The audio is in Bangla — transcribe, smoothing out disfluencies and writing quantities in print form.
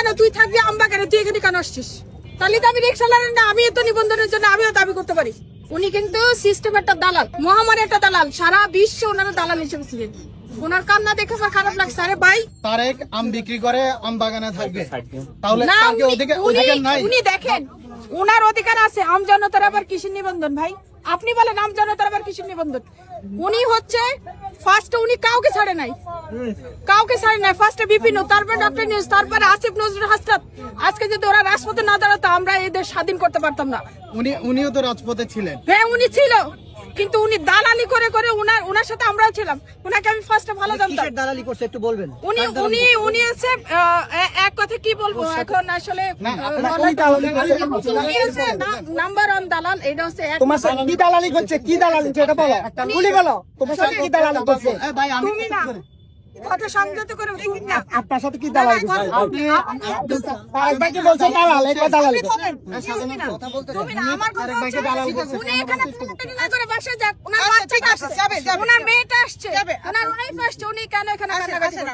কেন তুই থাকবি আমবাগানে, তুই এখানে কেন আসছিস? তাহলে তো আমি রিক্সা চালান না, আমি তো নিবন্ধনের জন্য আমিও দাবি করতে পারি। উনি কিন্তু সিস্টেমের একটা দালাল, মহামারী একটা দালাল, সারা বিশ্ব ওনারা দালাল হিসেবে ছিলেন। ওনার কান্না দেখে আমার খারাপ লাগছে। আরে ভাই, তারেক আম বিক্রি করে আম বাগানে থাকবে, তাহলে না, তার কি অধিকার নাই? উনি দেখেন ওনার অধিকার আছে। আম জনতার আবার কিসের নিবন্ধন ভাই? আপনি বলেন আম জনতার আবার কিসের নিবন্ধন? উনি হচ্ছে ফার্স্টে উনি কাউকে ছাড়ে নাই, ফার্স্টে বিপিন, তারপর ডক্টর নিউজ, তারপরে আসিফ নজরুল হাসনাত। আজকে যদি ওরা রাজপথে না দাঁড়াতো আমরা এদের স্বাধীন করতে পারতাম না। উনিও তো রাজপথে ছিলেন। হ্যাঁ উনি ছিল, কিন্তু উনি দালালি করে করে ওনার সাথে আমরাও ছিলাম। ওনাকে আমি ফার্স্টে ভালো জানতাম। কিসের দালালি করছে একটু বলবেন? উনি হচ্ছে এক কথা কি বলবো এখন আসলে, নাম্বার ওয়ান দালাল। এটা হচ্ছে তোমার সাথে কি দালালি করছে? কি দালালি করছে এটা বলো, বলি বলো। তোমার সাথে কি দালালি করছে? তুমি না কথা সংযত করে, তুমি না আপনার সাথে কি দালালি করছে? তারেক কি বলছে দালাল? এটা দালালি তুমি না আমার কথা উনি এখানে না করে বাসায় যাক, ওনার বাচ্চাটা আসছে, ওনার মেয়েটা আসছে, ওনার ওয়াইফ আসছে, উনি কেন এখানে কান্না করছে?